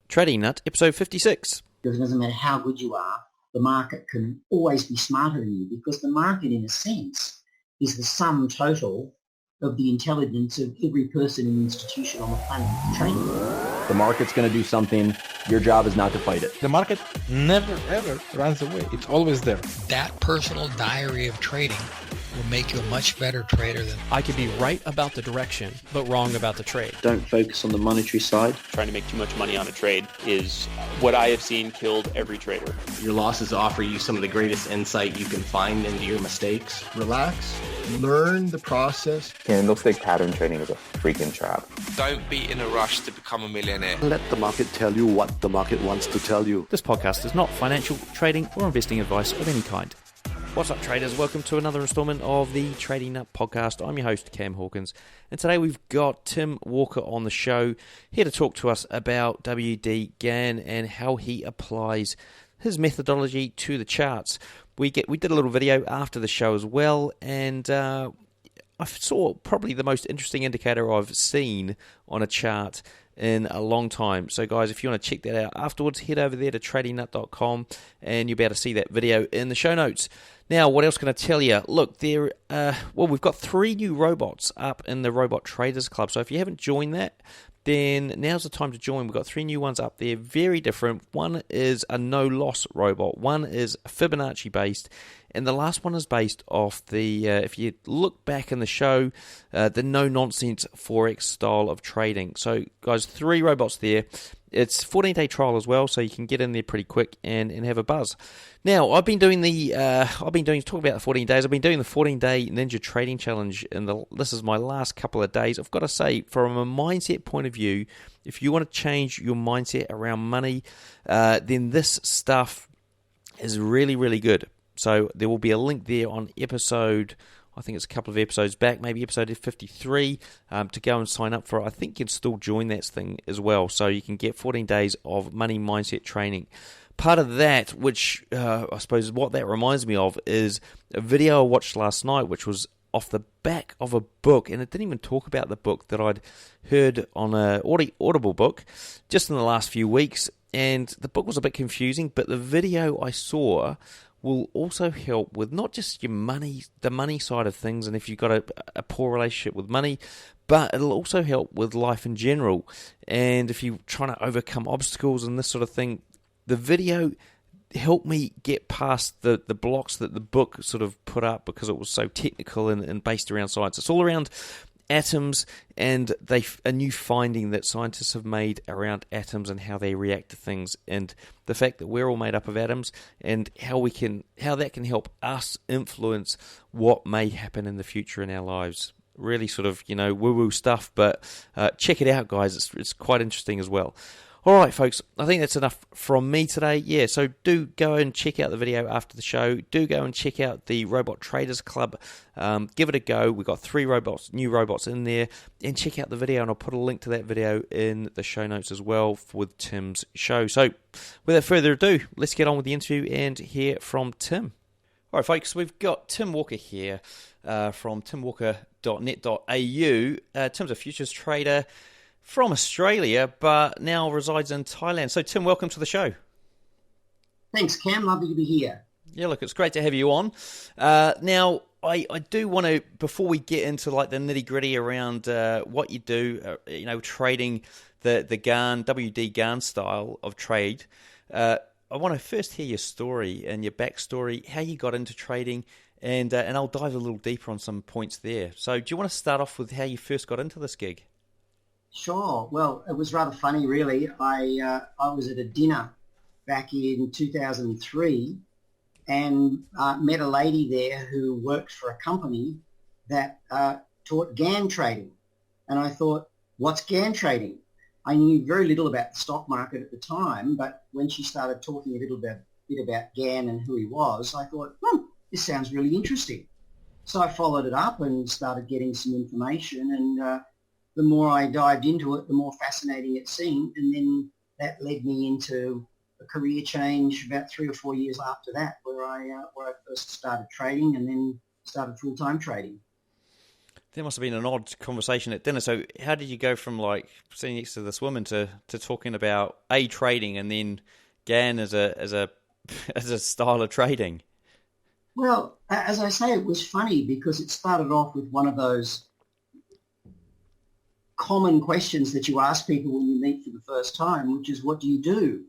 TradingNut, episode 56. Because it doesn't matter how good you are, the market can always be smarter than you, because the market, in a sense, is the sum total of the intelligence of every person and institution on the planet trading. The market's going to do something. Your job is not to fight it. The market never, ever runs away. It's always there. That personal diary of trading will make you a much better trader than... I could be right about the direction, but wrong about the trade. Don't focus on the monetary side. Trying to make too much money on a trade is what I have seen killed every trader. Your losses offer you some of the greatest insight you can find into your mistakes. Relax, learn the process. Candlestick pattern trading is a freaking trap. Don't be in a rush to become a millionaire. Let the market tell you what the market wants to tell you. This podcast is not financial, trading, or investing advice of any kind. What's up, traders? Welcome to another installment of the TradingNut podcast. I'm your host, Cam Hawkins, and today we've got Tim Walker on the show, here to talk to us about W.D. Gann and how he applies his methodology to the charts. We did a little video after the show as well, and I saw probably the most interesting indicator I've seen on a chart in a long time. So guys, if you want to check that out afterwards, head over there to tradingnut.com and you'll be able to see that video in the show notes. Now, what else can I tell you? Look, we've got 3 new robots up in the Robot Traders Club. So if you haven't joined that, then now's the time to join. We've got 3 new ones up there, very different. One is a no-loss robot. One is Fibonacci-based. And the last one is based off the, if you look back in the show, the no-nonsense Forex style of trading. So, guys, 3 robots there. It's 14-day trial as well, so you can get in there pretty quick and have a buzz. Now, talk about the 14 days. I've been doing the 14-day Ninja Trading Challenge, and this is my last couple of days. I've got to say, from a mindset point of view, if you want to change your mindset around money, then this stuff is really, really good. So there will be a link there on episode, I think it's a couple of episodes back, maybe episode 53, to go and sign up for it. I think you can still join that thing as well. So you can get 14 days of money mindset training. Part of that, which I suppose what that reminds me of, is a video I watched last night, which was off the back of a book, and it didn't even talk about the book that I'd heard on an Audible book just in the last few weeks. And the book was a bit confusing, but the video I saw will also help with not just your money, the money side of things, and if you've got a poor relationship with money, but it'll also help with life in general. And if you're trying to overcome obstacles and this sort of thing, the video helped me get past the blocks that the book sort of put up because it was so technical and based around science. It's all around atoms and a new finding that scientists have made around atoms and how they react to things, and the fact that we're all made up of atoms and how that can help us influence what may happen in the future in our lives. Really sort of, woo-woo stuff, but check it out, guys. It's quite interesting as well. All right, folks, I think that's enough from me today. Yeah, so do go and check out the video after the show. Do go and check out the Robot Traders Club. Give it a go. We've got 3 new robots in there. And check out the video, and I'll put a link to that video in the show notes as well with Tim's show. So without further ado, let's get on with the interview and hear from Tim. All right, folks, we've got Tim Walker here from timwalker.net.au. Tim's a futures trader from Australia, but now resides in Thailand. So, Tim, welcome to the show. Thanks, Cam. Lovely to be here. Yeah, look, it's great to have you on. Now, I do want to, before we get into like the nitty-gritty around what you do, trading the Gann, W.D. Gann style of trade, I want to first hear your story and your backstory, how you got into trading, and I'll dive a little deeper on some points there. So, do you want to start off with how you first got into this gig? Sure. Well, it was rather funny, really. I was at a dinner back in 2003 and met a lady there who worked for a company that taught Gann trading. And I thought, what's Gann trading? I knew very little about the stock market at the time, but when she started talking a little bit about Gann and who he was, I thought, this sounds really interesting. So I followed it up and started getting some information, and the more I dived into it, the more fascinating it seemed, and then that led me into a career change about 3 or 4 years after that, where I first started trading and then started full-time trading. There must have been an odd conversation at dinner. So how did you go from like sitting next to this woman to talking about trading and then Gann as a as a style of trading? Well, as I say, it was funny because it started off with one of those common questions that you ask people when you meet for the first time, which is, what do you do?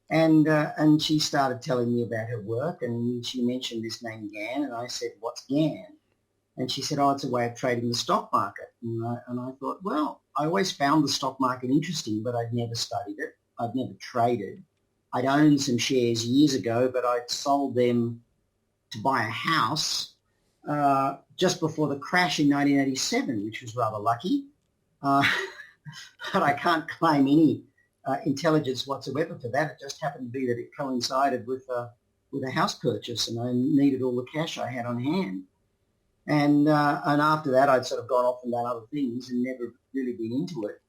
And she started telling me about her work, and she mentioned this name Gann, and I said, what's Gann? And she said, oh, it's a way of trading the stock market. And I thought, well, I always found the stock market interesting, but I'd never studied it. I'd never traded. I'd owned some shares years ago, but I'd sold them to buy a house just before the crash in 1987, which was rather lucky. But I can't claim any intelligence whatsoever for that. It just happened to be that it coincided with a house purchase, and I needed all the cash I had on hand. And after that, I'd sort of gone off and done other things and never really been into it.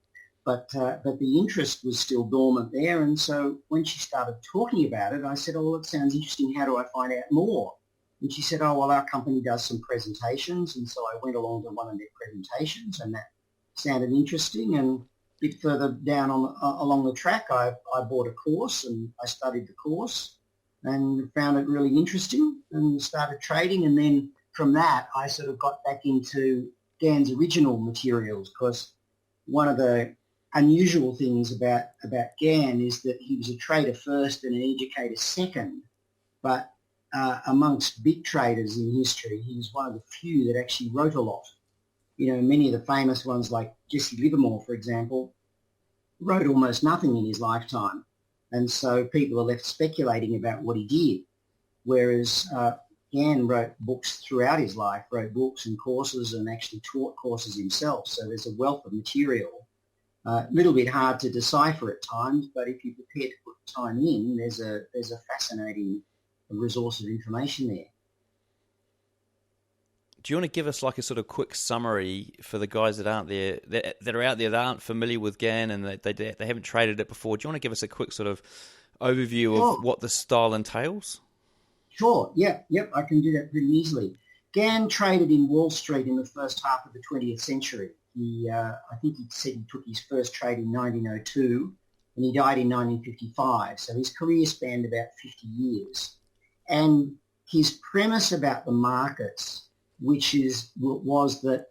But the interest was still dormant there. And so when she started talking about it, I said, oh, well, it sounds interesting. How do I find out more? And she said, oh, well, our company does some presentations. And so I went along to one of their presentations, and that sounded interesting. And a bit further down along the track, I bought a course, and I studied the course and found it really interesting and started trading. And then from that, I sort of got back into Gann's original materials, because one of the unusual things about Gann is that he was a trader first and an educator second, but amongst big traders in history, he was one of the few that actually wrote a lot. You know, many of the famous ones like Jesse Livermore, for example, wrote almost nothing in his lifetime. And so people are left speculating about what he did, whereas Gann wrote books throughout his life, wrote books and courses, and actually taught courses himself. So there's a wealth of material. A little bit hard to decipher at times, but if you're prepared to put time in, there's a fascinating resource of information there. Do you want to give us like a sort of quick summary for the guys that aren't there, that are out there that aren't familiar with Gann and they haven't traded it before? Do you want to give us a quick sort of overview of what the style entails? Sure. Yep, I can do that pretty easily. Gann traded in Wall Street in the first half of the 20th century. I think he said he took his first trade in 1902, and he died in 1955. So his career spanned about 50 years. And his premise about the markets, was that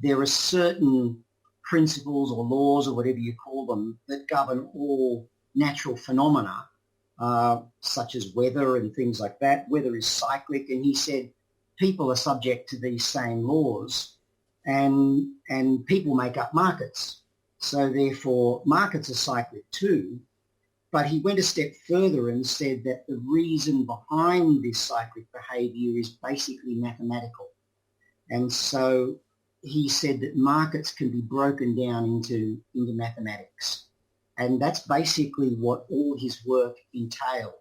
there are certain principles or laws or whatever you call them that govern all natural phenomena, such as weather and things like that. Weather is cyclic, and he said people are subject to these same laws, and people make up markets. So therefore, markets are cyclic too. But he went a step further and said that the reason behind this cyclic behaviour is basically mathematical. And so he said that markets can be broken down into mathematics. And that's basically what all his work entailed.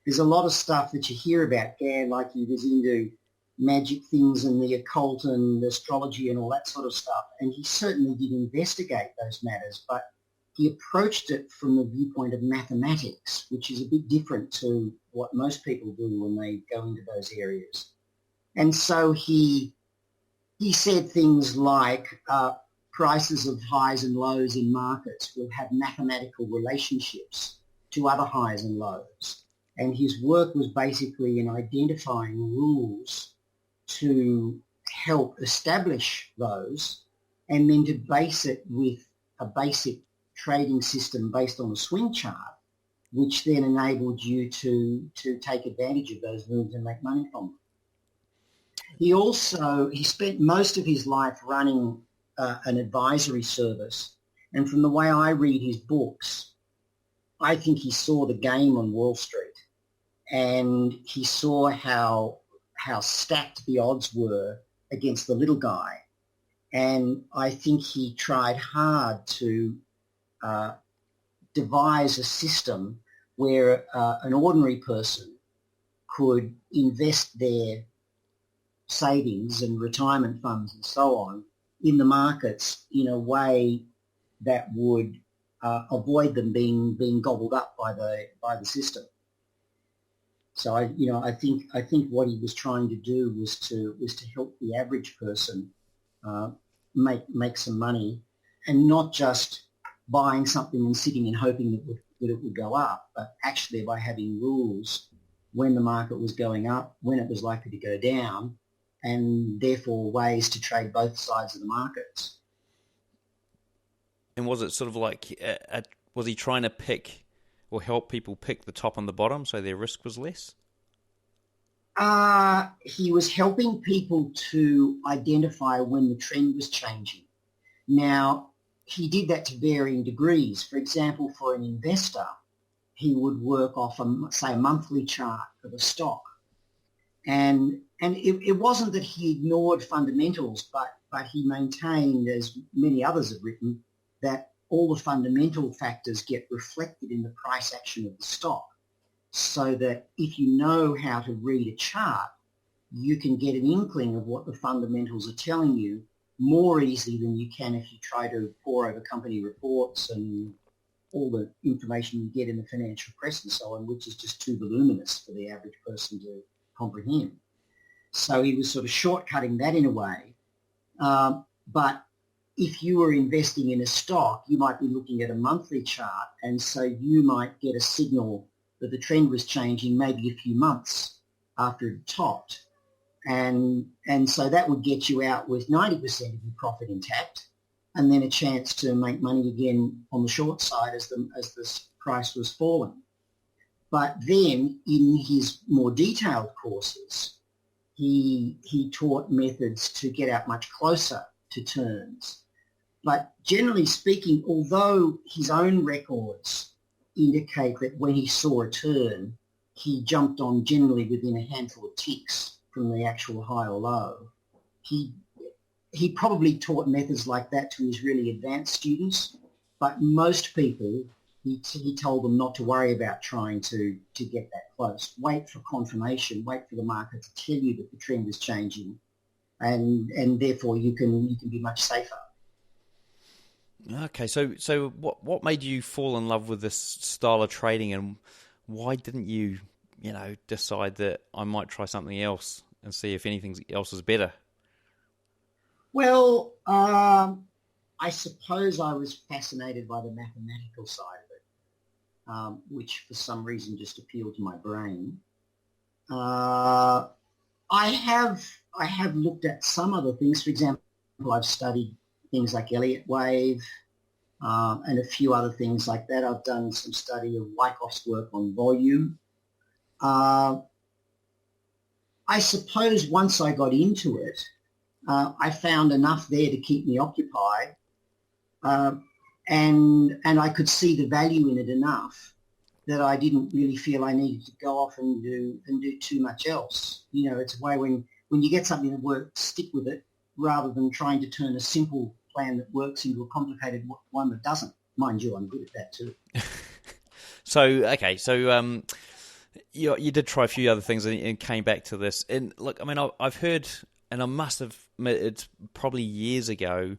There's a lot of stuff that you hear about Gann, like he was into magic things and the occult and astrology and all that sort of stuff. And he certainly did investigate those matters, but he approached it from the viewpoint of mathematics, which is a bit different to what most people do when they go into those areas. And so he said things like prices of highs and lows in markets will have mathematical relationships to other highs and lows. And his work was basically in identifying rules to help establish those, and then to base it with a basic trading system based on a swing chart, which then enabled you to take advantage of those moves and make money from them. He spent most of his life running an advisory service, and from the way I read his books, I think he saw the game on Wall Street, and he saw how stacked the odds were against the little guy. And I think he tried hard to devise a system where an ordinary person could invest their savings and retirement funds and so on in the markets in a way that would avoid them being gobbled up by the system. So I think what he was trying to do was to help the average person make some money, and not just buying something and sitting and hoping that it would go up, but actually by having rules when the market was going up, when it was likely to go down, and therefore ways to trade both sides of the markets. And was it sort of like, was he trying to pick or help people pick the top and the bottom so their risk was less? He was helping people to identify when the trend was changing. Now, he did that to varying degrees. For example, for an investor, he would work off a monthly chart of a stock. And it wasn't that he ignored fundamentals, but he maintained, as many others have written, that all the fundamental factors get reflected in the price action of the stock, so that if you know how to read a chart, you can get an inkling of what the fundamentals are telling you more easily than you can if you try to pore over company reports and all the information you get in the financial press and so on, which is just too voluminous for the average person to comprehend. So he was sort of shortcutting that in a way. But if you were investing in a stock, you might be looking at a monthly chart, and so you might get a signal that the trend was changing maybe a few months after it topped. And so that would get you out with 90% of your profit intact, and then a chance to make money again on the short side as the price was falling. But then in his more detailed courses, he taught methods to get out much closer to turns. But generally speaking, although his own records indicate that when he saw a turn, he jumped on generally within a handful of ticks from the actual high or low, he probably taught methods like that to his really advanced students, but most people, he told them not to worry about trying to get that close. Wait for confirmation, wait for the market to tell you that the trend is changing, and therefore you can be much safer. Okay, so what made you fall in love with this style of trading, and why didn't you decide that I might try something else and see if anything else is better? Well, I suppose I was fascinated by the mathematical side of it, which for some reason just appealed to my brain. I have looked at some other things. For example, I've studied things like Elliott wave and a few other things like that. I've done some study of Wyckoff's work on volume. I suppose once I got into it, I found enough there to keep me occupied, and I could see the value in it enough that I didn't really feel I needed to go off and do too much else. It's a way when you get something that works, stick with it, rather than trying to turn a simple plan that works into a complicated one that doesn't. Mind you, I'm good at that too. So you did try a few other things and came back to this. And look, I mean, I've heard, and I must have, it's probably years ago,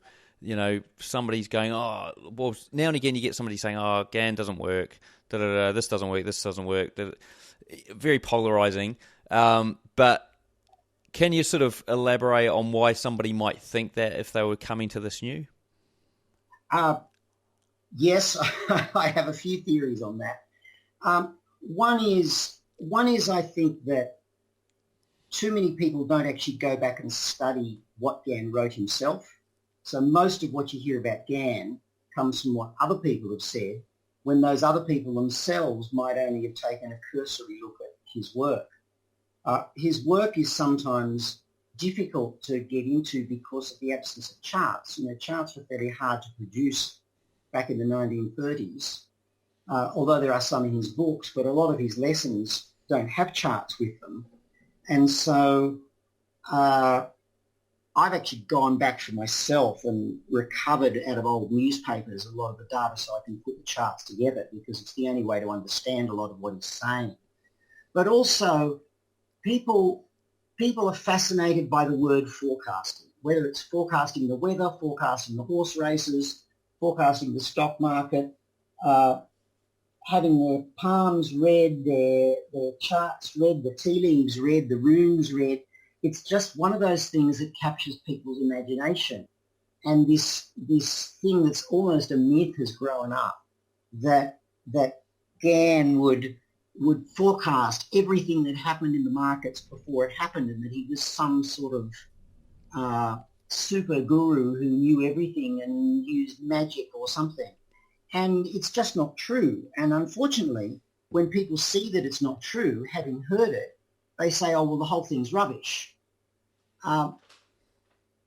somebody's going, oh, well, now and again you get somebody saying, oh, Gann doesn't work, this doesn't work, this doesn't work. Very polarizing. But can you sort of elaborate on why somebody might think that if they were coming to this new? Yes, I have a few theories on that. One is I think that too many people don't actually go back and study what Gann wrote himself. So most of what you hear about Gann comes from what other people have said, when those other people themselves might only have taken a cursory look at his work. His work is sometimes difficult to get into because of the absence of charts. Charts were fairly hard to produce back in the 1930s, although there are some in his books, but a lot of his lessons don't have charts with them. And so I've actually gone back for myself and recovered out of old newspapers a lot of the data so I can put the charts together, because it's the only way to understand a lot of what he's saying. But also, people are fascinated by the word forecasting, whether it's forecasting the weather, forecasting the horse races, forecasting the stock market. having their palms read, their charts read, the tea leaves read, the runes read. It's just one of those things that captures people's imagination. And this thing that's almost a myth has grown up, that Gann would forecast everything that happened in the markets before it happened, and that he was some sort of super guru who knew everything and used magic or something. And it's just not true. And unfortunately, when people see that it's not true, having heard it, they say, oh, well, the whole thing's rubbish.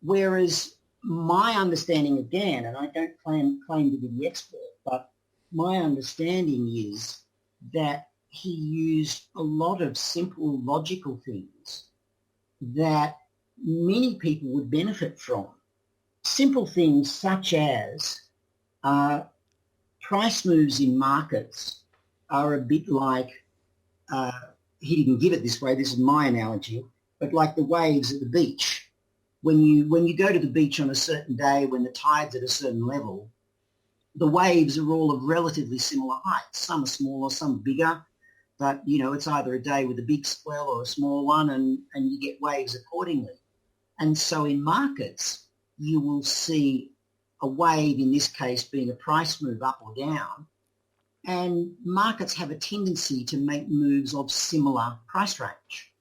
Whereas my understanding of Gann, and I don't claim to be the expert, but my understanding is that he used a lot of simple logical things that many people would benefit from. Simple things such as price moves in markets are a bit like, he didn't give it this way, this is my analogy, but like the waves at the beach. When you go to the beach on a certain day when the tide's at a certain level, the waves are all of relatively similar heights. Some are smaller, some are bigger, but, it's either a day with a big swell or a small one, and you get waves accordingly. And so in markets, you will see a wave, in this case being a price move up or down, and markets have a tendency to make moves of similar price range.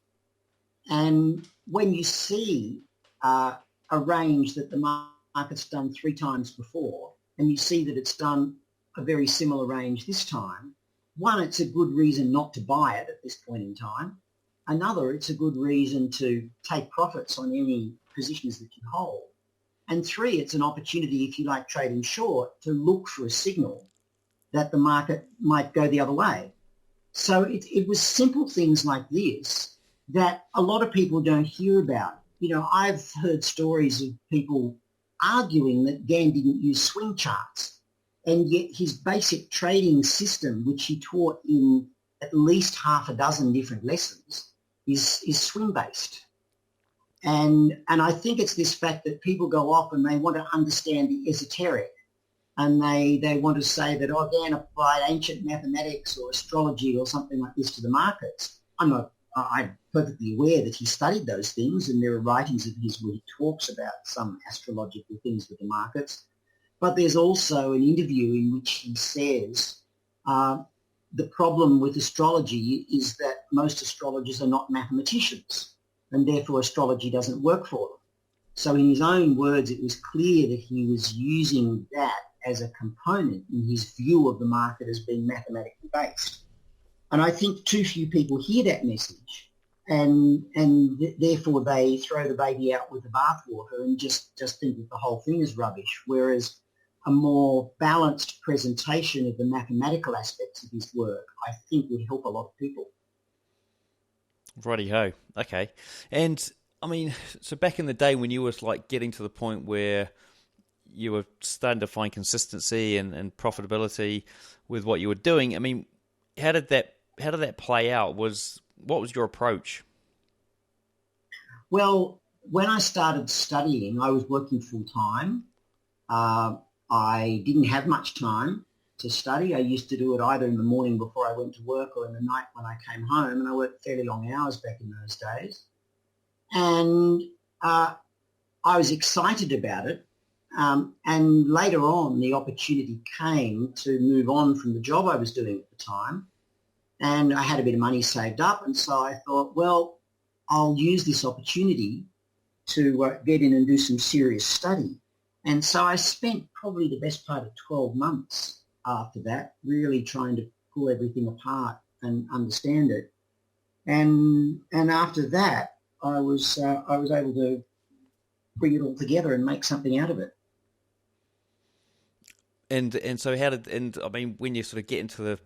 And when you see a range that the market's done 3 times before, and you see that it's done a very similar range this time, one, it's a good reason not to buy it at this point in time. Another, it's a good reason to take profits on any positions that you hold. And 3, it's an opportunity, if you like trading short, to look for a signal that the market might go the other way. So it was simple things like this that a lot of people don't hear about. I've heard stories of people arguing that Gann didn't use swing charts, and yet his basic trading system, which he taught in at least half a dozen different lessons, is swing-based. And I think it's this fact that people go off and they want to understand the esoteric, and they want to say that, Gann applied ancient mathematics or astrology or something like this to the markets. I'm perfectly aware that he studied those things, and there are writings of his where he talks about some astrological things with the markets. But there's also an interview in which he says the problem with astrology is that most astrologers are not mathematicians, and therefore astrology doesn't work for them. So in his own words, it was clear that he was using that as a component in his view of the market as being mathematically based. And I think too few people hear that message, and therefore they throw the baby out with the bathwater and just think that the whole thing is rubbish, whereas a more balanced presentation of the mathematical aspects of his work, I think, would help a lot of people. Righty-ho. Okay. And, so back in the day when you were getting to the point where you were starting to find consistency and profitability with what you were doing, how did that play out? What was your approach? Well, when I started studying, I was working full-time. I didn't have much time to study. I used to do it either in the morning before I went to work or in the night when I came home, and I worked fairly long hours back in those days. And I was excited about it. And later on, the opportunity came to move on from the job I was doing at the time. And I had a bit of money saved up, and so I thought, well, I'll use this opportunity to get in and do some serious study. And so I spent probably the best part of 12 months after that, really trying to pull everything apart and understand it. And after that, I was able to bring it all together and make something out of it. And so when you sort of get into the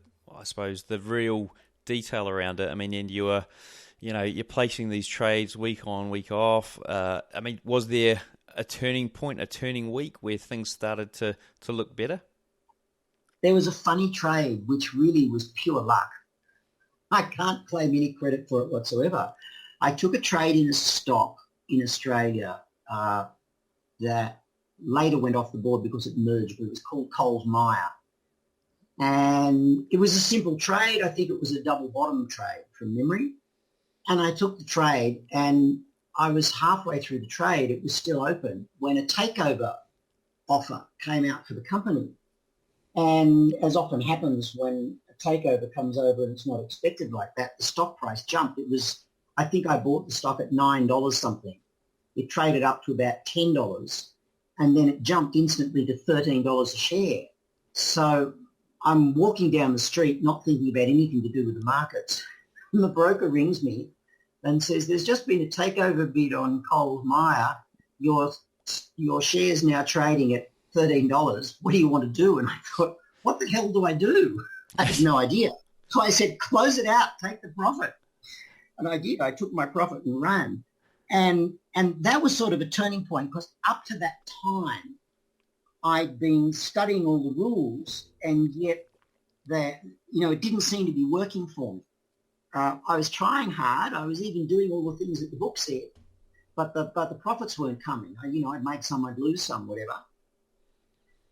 real detail around it, and you were, you're placing these trades week on, week off. Was there a turning point, a turning week where things started to look better? There was a funny trade which really was pure luck. I can't claim any credit for it whatsoever. I took a trade in a stock in Australia that later went off the board because it merged, but it was called Coles Myer. And it was a simple trade. I think it was a double bottom trade from memory. And I took the trade, and I was halfway through the trade. It was still open when a takeover offer came out for the company. And as often happens when a takeover comes over and it's not expected like that, the stock price jumped. I think I bought the stock at $9 something. It traded up to about $10, and then it jumped instantly to $13 a share. So I'm walking down the street not thinking about anything to do with the markets. And the broker rings me and says, there's just been a takeover bid on Coles Myer. Your share's now trading at $13. What do you want to do? And I thought, what the hell do I do? I had no idea. So I said, close it out, take the profit. And I did. I took my profit and ran. And that was sort of a turning point, because up to that time, I'd been studying all the rules, and yet it didn't seem to be working for me. I was trying hard. I was even doing all the things that the book said, but the profits weren't coming. I'd make some, I'd lose some, whatever.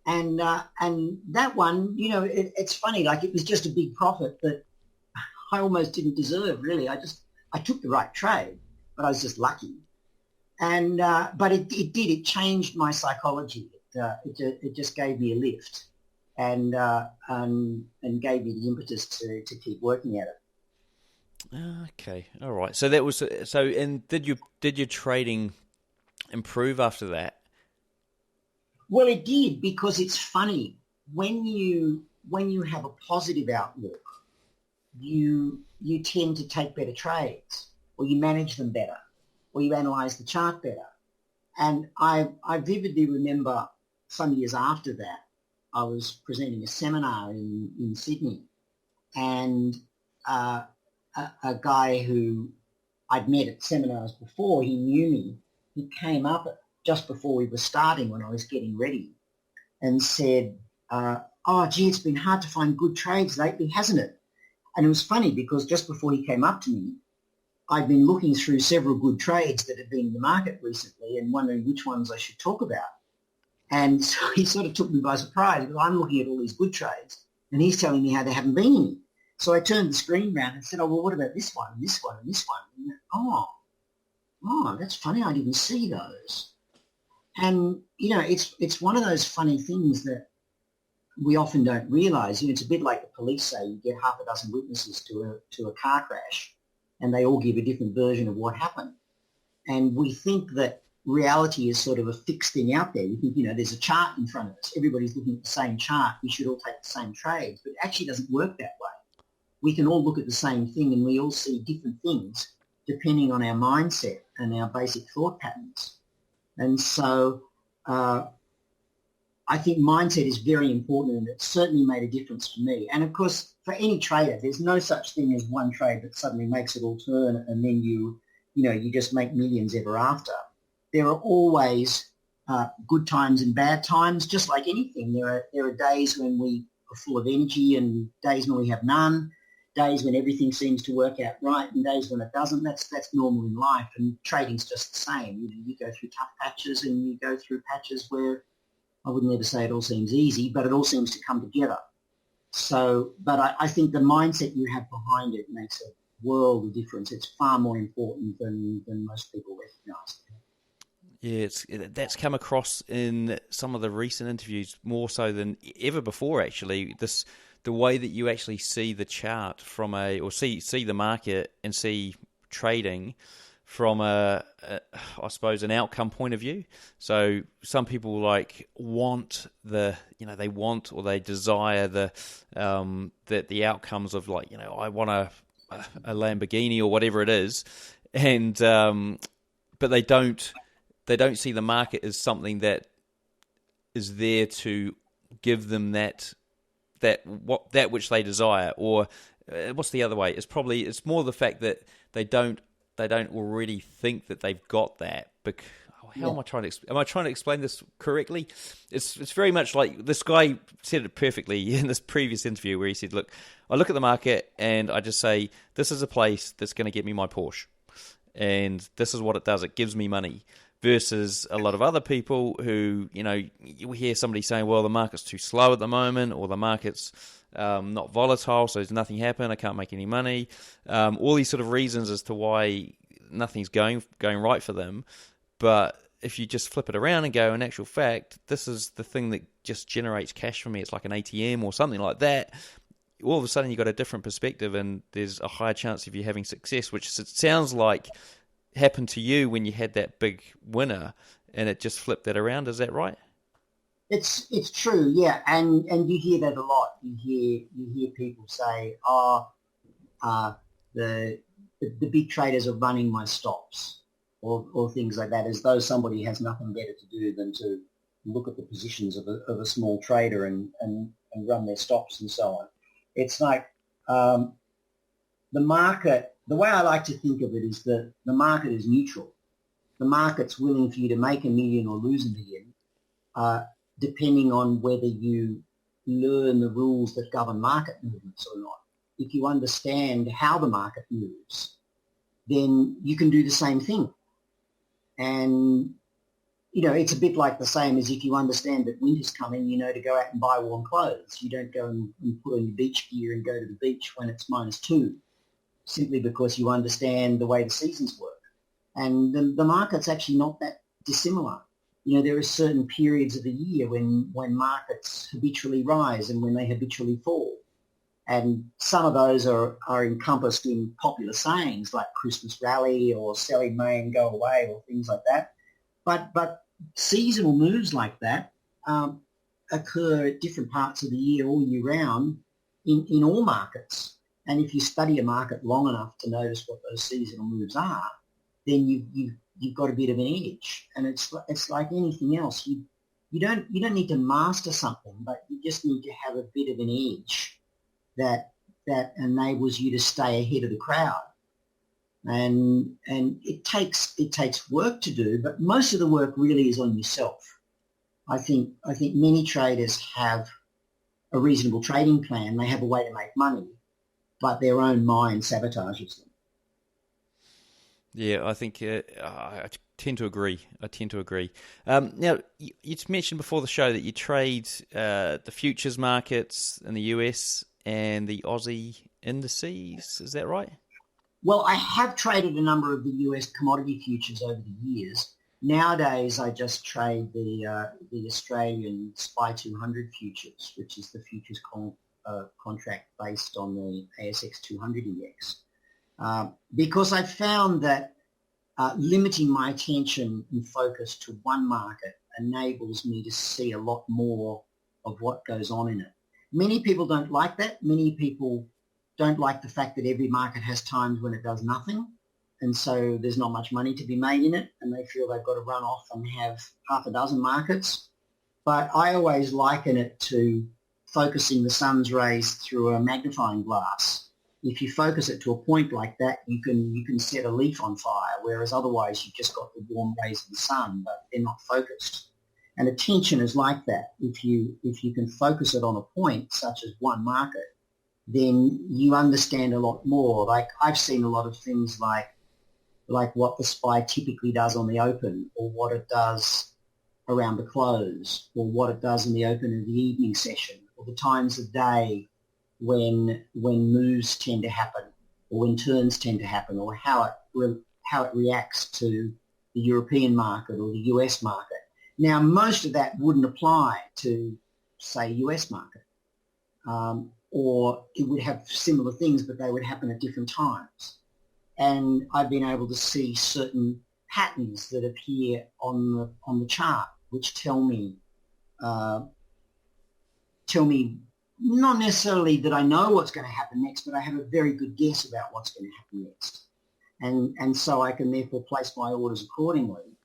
And that one, it's funny. Like, it was just a big profit that I almost didn't deserve, really. I took the right trade, but I was just lucky. And but it did. It changed my psychology. It just gave me a lift, and gave me the impetus to keep working at it. Okay, all right. So that was And did your trading improve after that? Well, it did, because it's funny when you have a positive outlook, you tend to take better trades, or you manage them better, or you analyse the chart better. And I vividly remember some years after that, I was presenting a seminar in Sydney, and a guy who I'd met at seminars before, he knew me. He came up just before we were starting, when I was getting ready, and said, oh, gee, it's been hard to find good trades lately, hasn't it? And it was funny, because just before he came up to me, I'd been looking through several good trades that had been in the market recently and wondering which ones I should talk about. And so he sort of took me by surprise, because I'm looking at all these good trades, and he's telling me how there haven't been any. So I turned the screen around and said, oh, well, what about this one, and this one, and this one? And, oh, that's funny, I didn't see those. And, it's one of those funny things that we often don't realise. It's a bit like the police say, you get half a dozen witnesses to a car crash, and they all give a different version of what happened. And we think that reality is sort of a fixed thing out there. We think, there's a chart in front of us. Everybody's looking at the same chart. We should all take the same trades. But it actually doesn't work that way. We can all look at the same thing, and we all see different things depending on our mindset and our basic thought patterns. And so I think mindset is very important, and it certainly made a difference for me. And, of course, for any trader, there's no such thing as one trade that suddenly makes it all turn, and then you just make millions ever after. There are always good times and bad times, just like anything. There are days when we are full of energy, and days when we have none, days when everything seems to work out right, and days when it doesn't. That's normal in life, and trading's just the same. You go through tough patches, and you go through patches where I would never say it all seems easy, but it all seems to come together. So, but I think the mindset you have behind it makes a world of difference. It's far more important than most people recognise. Yeah, that's come across in some of the recent interviews more so than ever before, actually. The way that you actually see the chart see the market and see trading from I suppose, an outcome point of view. So some people want they want or they desire the outcomes of I want a Lamborghini or whatever it is, and but they don't see the market as something that is there to give them that which they desire. Or what's the other way? It's more the fact that they don't already think that they've got that. Am I trying to explain this correctly? It's very much like this guy said it perfectly in this previous interview, where he said, look, I look at the market and I just say, this is a place that's going to get me my Porsche, and this is what it does. It gives me money. Versus a lot of other people who, you hear somebody saying, well, the market's too slow at the moment, or the market's not volatile, so there's nothing happen, I can't make any money. All these sort of reasons as to why nothing's going right for them. But if you just flip it around and go, in actual fact, this is the thing that just generates cash for me. It's like an ATM or something like that. All of a sudden, you've got a different perspective, and there's a higher chance of you having success, which it sounds like happened to you when you had that big winner, and it just flipped that around. Is that right? It's true, yeah, and you hear that a lot. You hear people say, the big traders are running my stops, or things like that, as though somebody has nothing better to do than to look at the positions of a small trader and run their stops and so on. It's like the market. The way I like to think of it is that the market is neutral. The market's willing for you to make $1 million or lose $1 million, depending on whether you learn the rules that govern market movements or not. If you understand how the market moves, then you can do the same thing. And, it's a bit like the same as if you understand that winter's coming, to go out and buy warm clothes. You don't go and put on your beach gear and go to the beach when it's -2, simply because you understand the way the seasons work. And the market's actually not that dissimilar. There are certain periods of the year when markets habitually rise and when they habitually fall. And some of those are encompassed in popular sayings like Christmas rally or sell in May and go away or things like that. But seasonal moves like that occur at different parts of the year all year round in all markets. And if you study a market long enough to notice what those seasonal moves are, then you've got a bit of an edge. And it's like anything else. You don't need to master something, but you just need to have a bit of an edge that enables you to stay ahead of the crowd. And it takes work to do, but most of the work really is on yourself. I think many traders have a reasonable trading plan. They have a way to make money, but their own mind sabotages them. Yeah, I think I tend to agree. Now, you mentioned before the show that you trade the futures markets in the US and the Aussie indices. Is that right? Well, I have traded a number of the US commodity futures over the years. Nowadays, I just trade the Australian SPY 200 futures, which is the futures contract based on the ASX 200 index. Because I found that limiting my attention and focus to one market enables me to see a lot more of what goes on in it. Many people don't like that. Many people don't like the fact that every market has times when it does nothing, and so there's not much money to be made in it, and they feel they've got to run off and have half a dozen markets. But I always liken it to focusing the sun's rays through a magnifying glass. If you focus it to a point like that, you can set a leaf on fire, whereas otherwise you've just got the warm rays of the sun, but they're not focused. And attention is like that. If you can focus it on a point, such as one market, then you understand a lot more. Like I've seen a lot of things like what the SPY typically does on the open, or what it does around the close, or what it does in the open of the evening session, or the times of day when moves tend to happen, or when turns tend to happen, or how it reacts to the European market or the US market. Now, most of that wouldn't apply to, say, US market, or it would have similar things, but they would happen at different times. And I've been able to see certain patterns that appear on the chart, which tell me not necessarily that I know what's going to happen next, but I have a very good guess about what's going to happen next. And so I can therefore place my orders accordingly,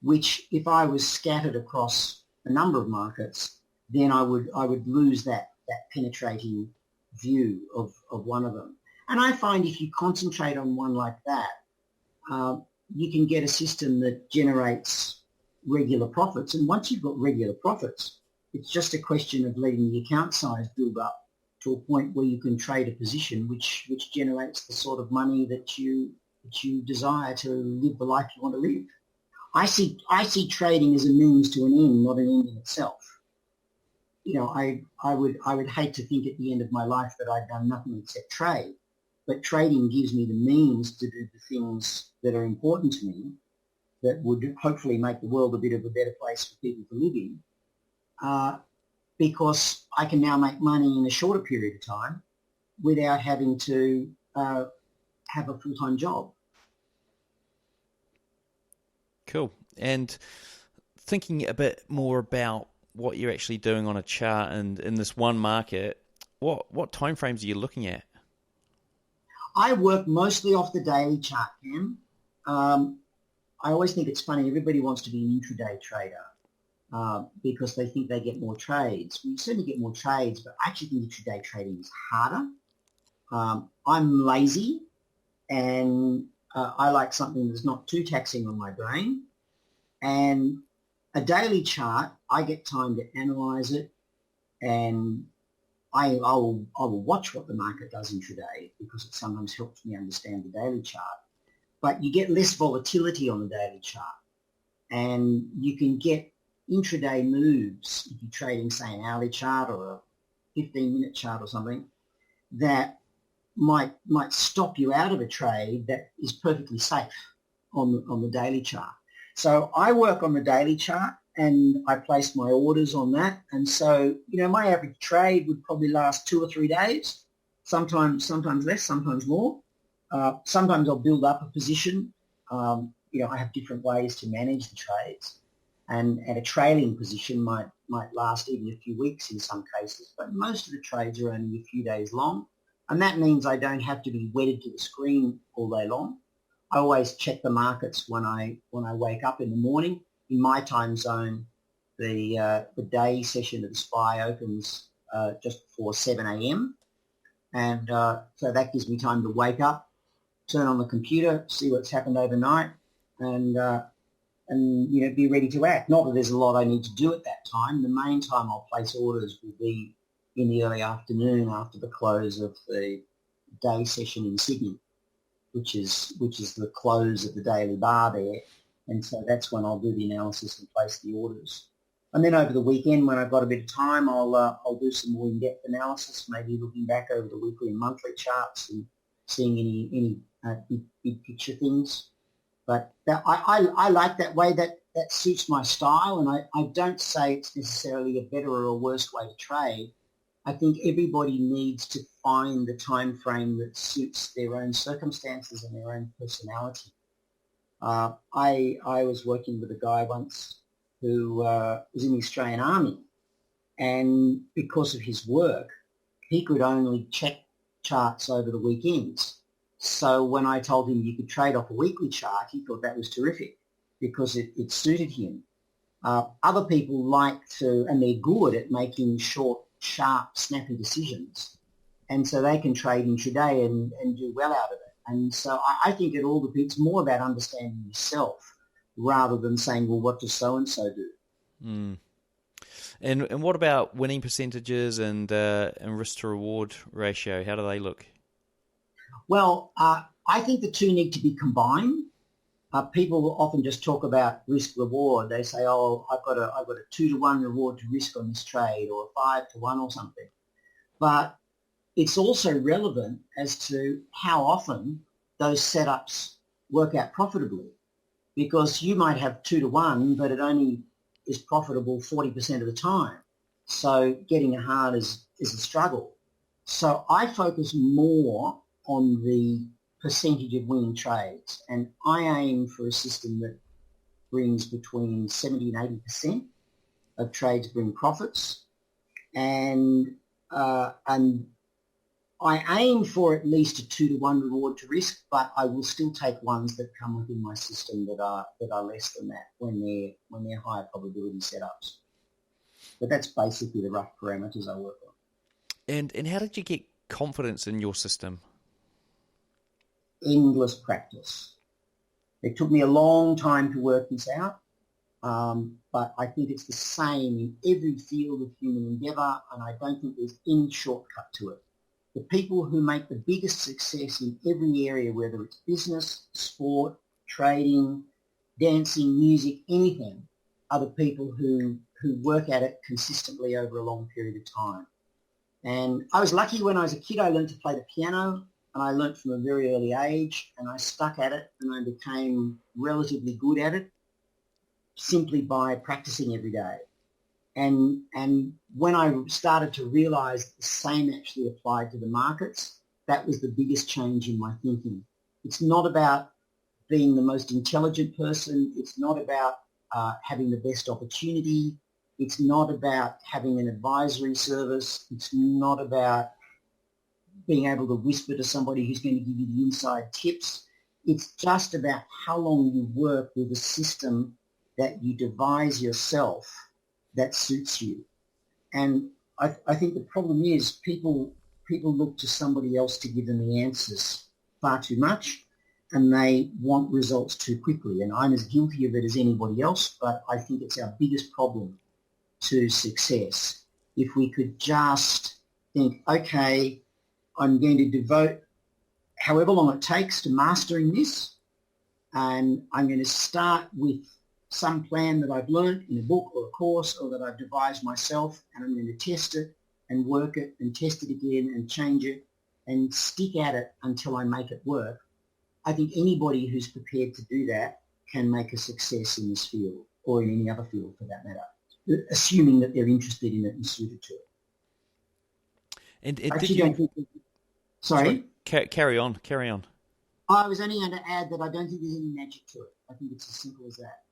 which if I was scattered across a number of markets, then I would lose that penetrating view of one of them. And I find if you concentrate on one like that, you can get a system that generates regular profits. And once you've got regular profits, it's just a question of letting the account size build up to a point where you can trade a position which generates the sort of money that you desire to live the life you want to live. I see trading as a means to an end, not an end in itself. I would hate to think at the end of my life that I've done nothing except trade, but trading gives me the means to do the things that are important to me that would hopefully make the world a bit of a better place for people to live in, because I can now make money in a shorter period of time without having to have a full-time job. Cool. And thinking a bit more about what you're actually doing on a chart and in this one market, what time frames are you looking at? I work mostly off the daily chart, Cam. I always think it's funny. Everybody wants to be an intraday trader because they think they get more trades. We certainly get more trades, but I actually think intraday trading is harder. I'm lazy, and I like something that's not too taxing on my brain. And a daily chart, I get time to analyze it, and I will watch what the market does intraday because it sometimes helps me understand the daily chart. But you get less volatility on the daily chart, and you can get intraday moves if you're trading, say, an hourly chart or a 15-minute chart or something that might stop you out of a trade that is perfectly safe on the daily chart. So I work on the daily chart and I place my orders on that. And so, my average trade would probably last 2 or 3 days, sometimes less, sometimes more. Sometimes I'll build up a position. I have different ways to manage the trades, and a trailing position might last even a few weeks in some cases, but most of the trades are only a few days long. And that means I don't have to be wedded to the screen all day long. I always check the markets when I wake up in the morning. In my time zone, the day session of the SPY opens just before 7 a.m. And so that gives me time to wake up, turn on the computer, see what's happened overnight, and be ready to act. Not that there's a lot I need to do at that time. The main time I'll place orders will be in the early afternoon after the close of the day session in Sydney, which is the close of the daily bar there. And so that's when I'll do the analysis and place the orders. And then over the weekend, when I've got a bit of time, I'll do some more in-depth analysis, maybe looking back over the weekly and monthly charts and seeing any big picture things. But I like that way. That suits my style, and I don't say it's necessarily a better or a worse way to trade. I think everybody needs to find the time frame that suits their own circumstances and their own personality. I was working with a guy once who was in the Australian Army, and because of his work, he could only check charts over the weekends. So when I told him you could trade off a weekly chart, he thought that was terrific because it suited him. Other people like to, and they're good at making short, sharp, snappy decisions. And so they can trade intraday and do well out of it. And so I think it's more about understanding yourself rather than saying, well, what does so-and-so do? Mm. And what about winning percentages and risk to reward ratio? How do they look? Well, I think the two need to be combined. People will often just talk about risk reward. They say, "Oh, I've got a 2-to-1 reward to risk on this trade, or a 5-to-1 or something." But it's also relevant as to how often those setups work out profitably, because you might have 2-to-1, but it only is profitable 40% of the time. So getting it hard is a struggle. So I focus more on the percentage of winning trades, and I aim for a system that brings between 70 and 80% of trades bring profits, and I aim for at least a 2-to-1 reward to risk, but I will still take ones that come within my system that are less than that when they're higher probability setups. But that's basically the rough parameters I work on. And how did you get confidence in your system? Endless practice. It took me a long time to work this out, but I think it's the same in every field of human endeavour, and I don't think there's any shortcut to it. The people who make the biggest success in every area, whether it's business, sport, trading, dancing, music, anything, are the people who who work at it consistently over a long period of time. And I was lucky when I was a kid. I learned to play the piano, and I learned from a very early age, and I stuck at it, and I became relatively good at it simply by practicing every day. And when I started to realize the same actually applied to the markets, that was the biggest change in my thinking. It's not about being the most intelligent person. It's not about having the best opportunity. It's not about having an advisory service. It's not about being able to whisper to somebody who's going to give you the inside tips. It's just about how long you work with a system that you devise yourself that suits you. And I think the problem is people look to somebody else to give them the answers far too much, and they want results too quickly. And I'm as guilty of it as anybody else, but I think it's our biggest problem to success. If we could just think, okay, I'm going to devote however long it takes to mastering this, and I'm going to start with some plan that I've learned in a book or a course or that I've devised myself, and I'm going to test it and work it and test it again and change it and stick at it until I make it work. I think anybody who's prepared to do that can make a success in this field or in any other field for that matter, assuming that they're interested in it and suited to it. And did you... Sorry? Carry on. I was only going to add that I don't think there's any magic to it. I think it's as simple as that.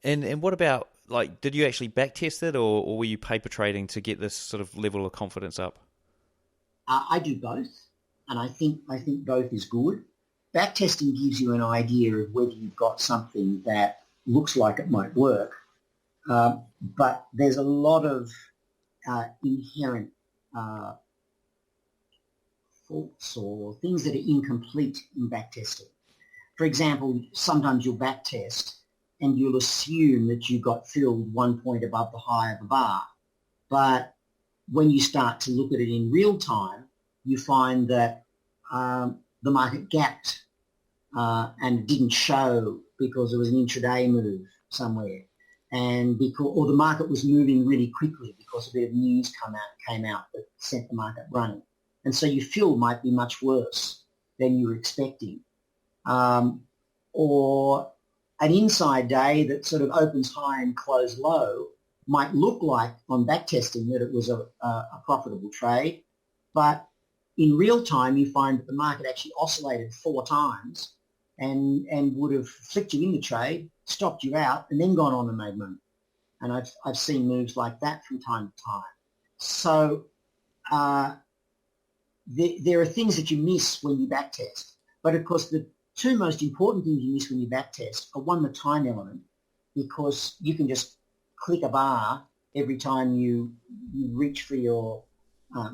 And what about, like, did you actually backtest it, or were you paper trading to get this sort of level of confidence up? I do both, and I think both is good. Backtesting gives you an idea of whether you've got something that looks like it might work, but there's a lot of inherent faults or things that are incomplete in backtesting. For example, sometimes you'll backtest and you'll assume that you got filled 1 point above the high of the bar. But when you start to look at it in real time, you find that the market gapped and it didn't show because there was an intraday move somewhere, and or the market was moving really quickly because a bit of news came out that sent the market running. And so your fill might be much worse than you were expecting. Or an inside day that sort of opens high and closes low might look like on backtesting that it was a profitable trade, but in real time you find that the market actually oscillated 4 times and would have flicked you in the trade, stopped you out, and then gone on and made money. And I've seen moves like that from time to time. So there are things that you miss when you backtest. But of course, the 2 most important things you miss when you backtest are, one, the time element, because you can just click a bar every time you reach for your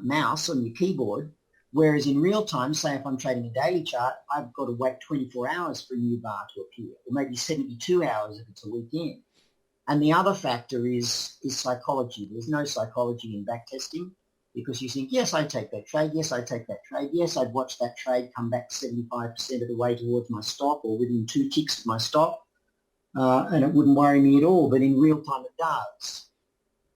mouse on your keyboard, whereas in real time, say if I'm trading a daily chart, I've got to wait 24 hours for a new bar to appear, or maybe 72 hours if it's a weekend. And the other factor is psychology. There's no psychology in backtesting, because you think, yes, I take that trade. Yes, I take that trade. Yes, I'd watch that trade come back 75% of the way towards my stop or within 2 ticks of my stop, and it wouldn't worry me at all. But in real time, it does.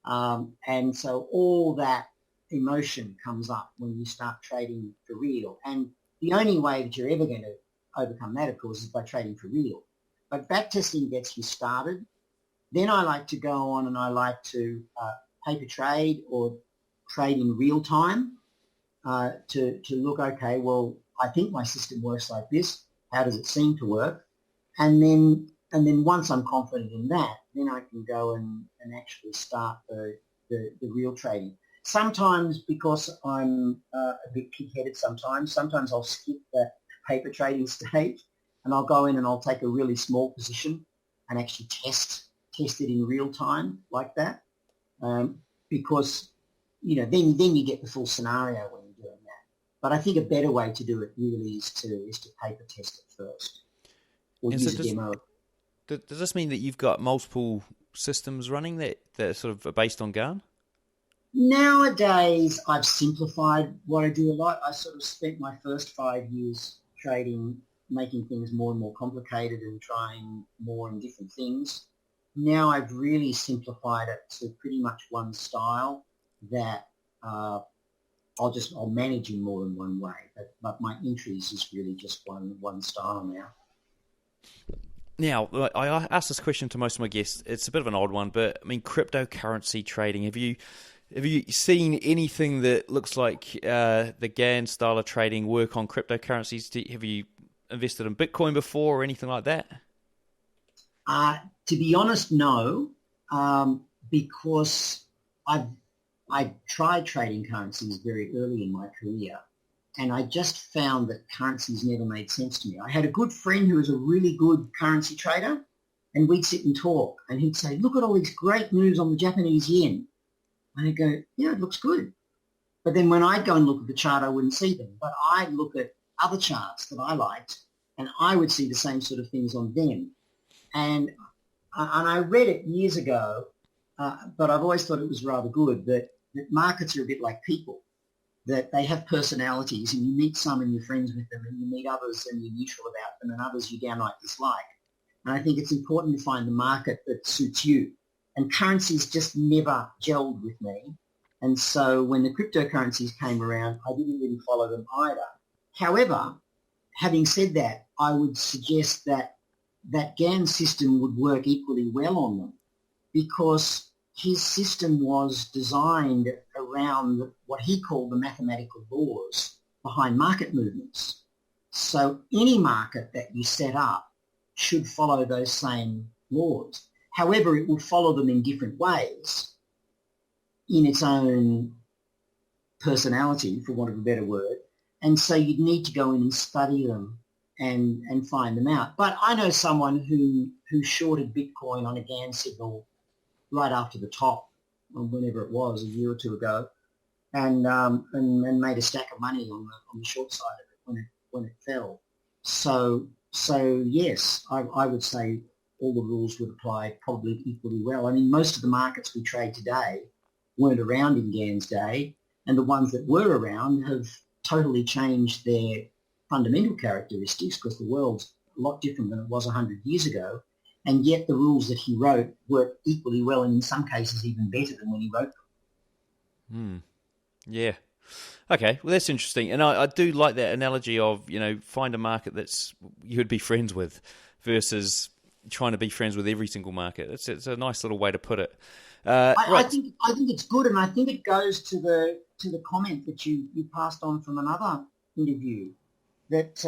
And so all that emotion comes up when you start trading for real. And the only way that you're ever going to overcome that, of course, is by trading for real. But backtesting gets you started. Then I like to go on and I like to paper trade or trade in real time to look, okay, well, I think my system works like this. How does it seem to work? And then once I'm confident in that, then I can go and actually start the real trading. Sometimes, because I'm a bit pig-headed sometimes I'll skip that paper trading stage and I'll go in and I'll take a really small position and actually test it in real time like that, because then you get the full scenario when you're doing that. But I think a better way to do it really is to paper test it first, or and use so a demo. Does this mean that you've got multiple systems running that sort of are based on Gann? Nowadays, I've simplified what I do a lot. I sort of spent my first 5 years trading, making things more and more complicated and trying more and different things. now I've really simplified it to pretty much one style that I'll manage in more than one way, but my entries is really just one style now. Now, I ask this question to most of my guests. It's a bit of an odd one, but I mean, cryptocurrency trading. Have you seen anything that looks like the Gann style of trading work on cryptocurrencies? Have you invested in Bitcoin before or anything like that? To be honest, no, because I tried trading currencies very early in my career, and I just found that currencies never made sense to me. I had a good friend who was a really good currency trader, and we'd sit and talk, and he'd say, look at all these great moves on the Japanese yen. And I'd go, yeah, it looks good. But then when I'd go and look at the chart, I wouldn't see them. But I'd look at other charts that I liked, and I would see the same sort of things on them. And I read it years ago, but I've always thought it was rather good that markets are a bit like people, that they have personalities, and you meet some and you're friends with them, and you meet others and you're neutral about them, and others you downright dislike. And I think it's important to find the market that suits you. And currencies just never gelled with me. And so when the cryptocurrencies came around, I didn't really follow them either. However, having said that, I would suggest that Gann system would work equally well on them, because his system was designed around what he called the mathematical laws behind market movements. So any market that you set up should follow those same laws. However, it will follow them in different ways in its own personality, for want of a better word. And so you'd need to go in and study them and find them out. But I know someone who shorted Bitcoin on a Gann signal right after the top, whenever it was, a year or two ago, and made a stack of money on the short side of it when it fell. So yes, I would say all the rules would apply probably equally well. I mean, most of the markets we trade today weren't around in Gann's day, and the ones that were around have totally changed their fundamental characteristics, because the world's a lot different than it was 100 years ago, and yet the rules that he wrote work equally well, and in some cases even better than when he wrote them. Yeah. Okay, well, that's interesting. And I do like that analogy of, find a market that's you would be friends with versus trying to be friends with every single market. It's a nice little way to put it. I think it's good, and I think it goes to the comment that you passed on from another interview, that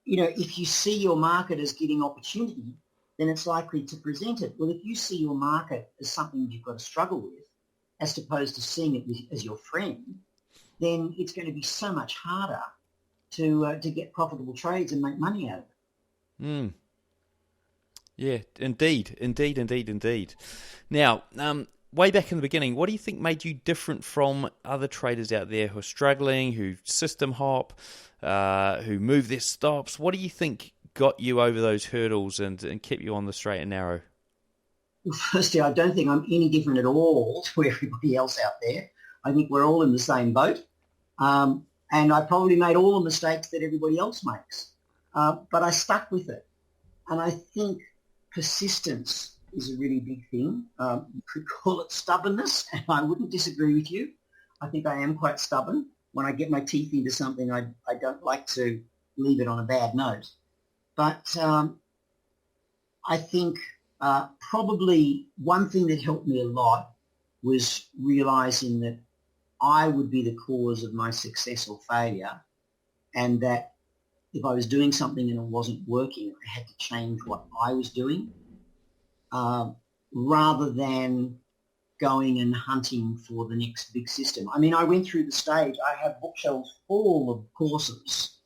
if you see your market as giving opportunity, then it's likely to present it. Well, if you see your market as something you've got to struggle with, as opposed to seeing it as your friend, then it's going to be so much harder to get profitable trades and make money out of it. Yeah, indeed. Now, way back in the beginning, what do you think made you different from other traders out there who are struggling, who system hop, who move their stops? What do you think got you over those hurdles and kept you on the straight and narrow? Well, firstly, I don't think I'm any different at all to everybody else out there. I think we're all in the same boat. And I probably made all the mistakes that everybody else makes. But I stuck with it. And I think persistence is a really big thing. You could call it stubbornness, and I wouldn't disagree with you. I think I am quite stubborn. When I get my teeth into something, I don't like to leave it on a bad note. But I think probably one thing that helped me a lot was realizing that I would be the cause of my success or failure, and that if I was doing something and it wasn't working, I had to change what I was doing, rather than going and hunting for the next big system. I mean, I went through the stage. I have bookshelves full of courses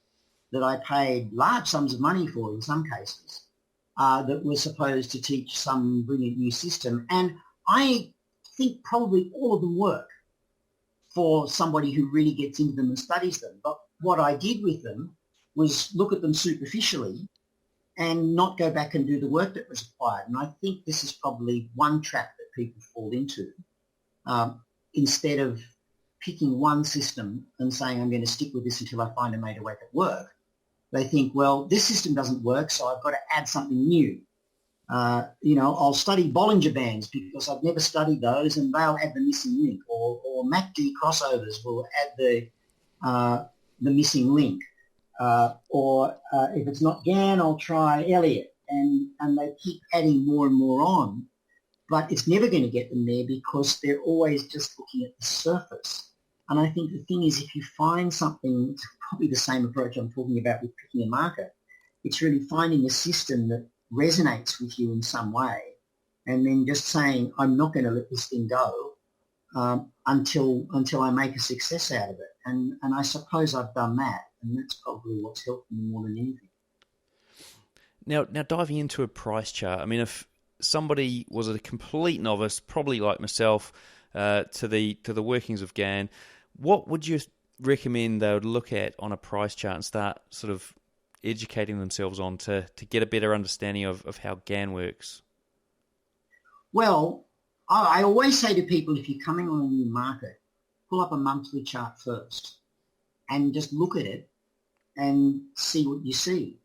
that I paid large sums of money for in some cases, that were supposed to teach some brilliant new system. And I think probably all of them work for somebody who really gets into them and studies them. But what I did with them was look at them superficially and not go back and do the work that was required. And I think this is probably one trap that people fall into. Instead of picking one system and saying, I'm going to stick with this until I find a way to make it work, they think, well, this system doesn't work, so I've got to add something new. I'll study Bollinger Bands because I've never studied those, and they'll add the missing link, or MACD crossovers will add the missing link, or if it's not Gann, I'll try Elliott, and they keep adding more and more on, but it's never going to get them there because they're always just looking at the surface. And I think the thing is, if you find something, it's probably the same approach I'm talking about with picking a market. It's really finding a system that resonates with you in some way, and then just saying, I'm not going to let this thing go until I make a success out of it. And I suppose I've done that, and that's probably what's helped me more than anything. Now diving into a price chart, I mean, if somebody was a complete novice, probably like myself, to the workings of Gann, what would you recommend they would look at on a price chart and start sort of educating themselves on to get a better understanding of how Gann works? Well, I always say to people, if you're coming on a new market, pull up a monthly chart first and just look at it and see what you see,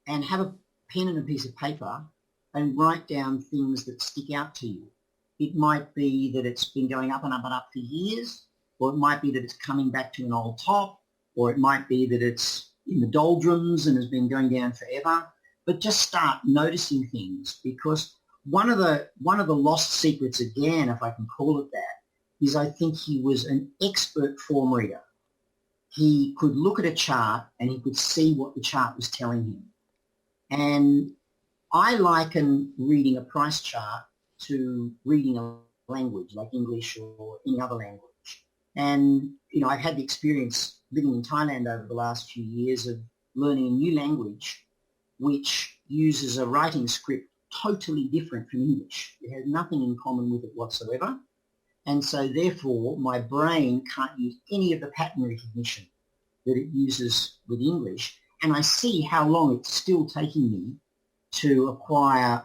and have a pen and a piece of paper and write down things that stick out to you. It might be that it's been going up and up and up for years, or it might be that it's coming back to an old top, or it might be that it's in the doldrums and has been going down forever. But just start noticing things, because one of the lost secrets of Gann, if I can call it that, is I think he was an expert form reader. He could look at a chart and he could see what the chart was telling him. And I liken reading a price chart to reading a language like English or any other language. And, I've had the experience living in Thailand over the last few years of learning a new language which uses a writing script totally different from English. It has nothing in common with it whatsoever. And so therefore my brain can't use any of the pattern recognition that it uses with English. And I see how long it's still taking me to acquire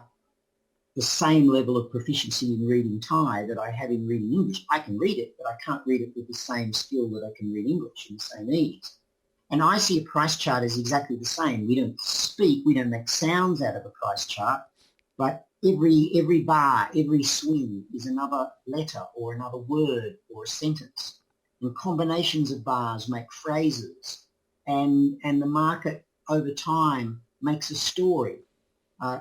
the same level of proficiency in reading Thai that I have in reading English. I can read it, but I can't read it with the same skill that I can read English in the same ease. And I see a price chart as exactly the same. We don't speak, we don't make sounds out of a price chart, but every bar, every swing is another letter or another word or a sentence. And combinations of bars make phrases, and the market over time makes a story.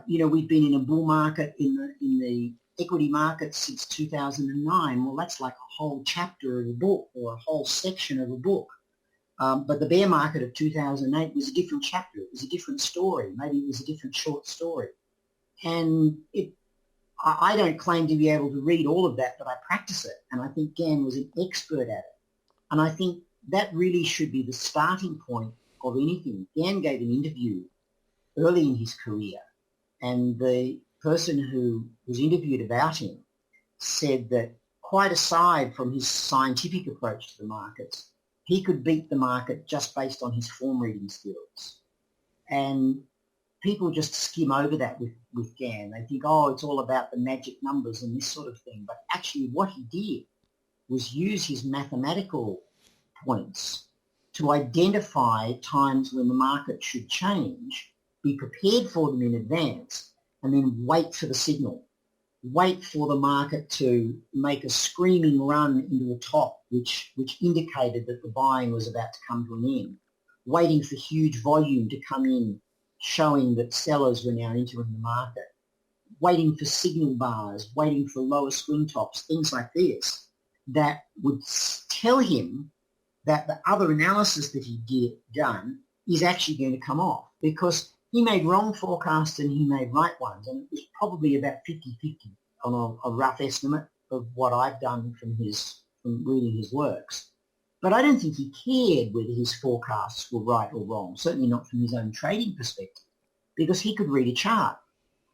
We've been in a bull market in the equity market since 2009. Well, that's like a whole chapter of a book or a whole section of a book. But the bear market of 2008 was a different chapter. It was a different story. Maybe it was a different short story. And I don't claim to be able to read all of that, but I practice it. And I think Gann was an expert at it. And I think that really should be the starting point of anything. Gann gave an interview early in his career, and the person who was interviewed about him said that, quite aside from his scientific approach to the markets, he could beat the market just based on his form reading skills. And people just skim over that with Gann. They think, it's all about the magic numbers and this sort of thing. But actually what he did was use his mathematical points to identify times when the market should change, be prepared for them in advance, and then wait for the signal. Wait for the market to make a screaming run into the top, which indicated that the buying was about to come to an end. Waiting for huge volume to come in, showing that sellers were now entering the market. Waiting for signal bars, waiting for lower swing tops, things like this, that would tell him that the other analysis that he done is actually going to come off, because he made wrong forecasts and he made right ones, and it was probably about 50-50 on a rough estimate of what I've done from reading his works. But I don't think he cared whether his forecasts were right or wrong, certainly not from his own trading perspective, because he could read a chart.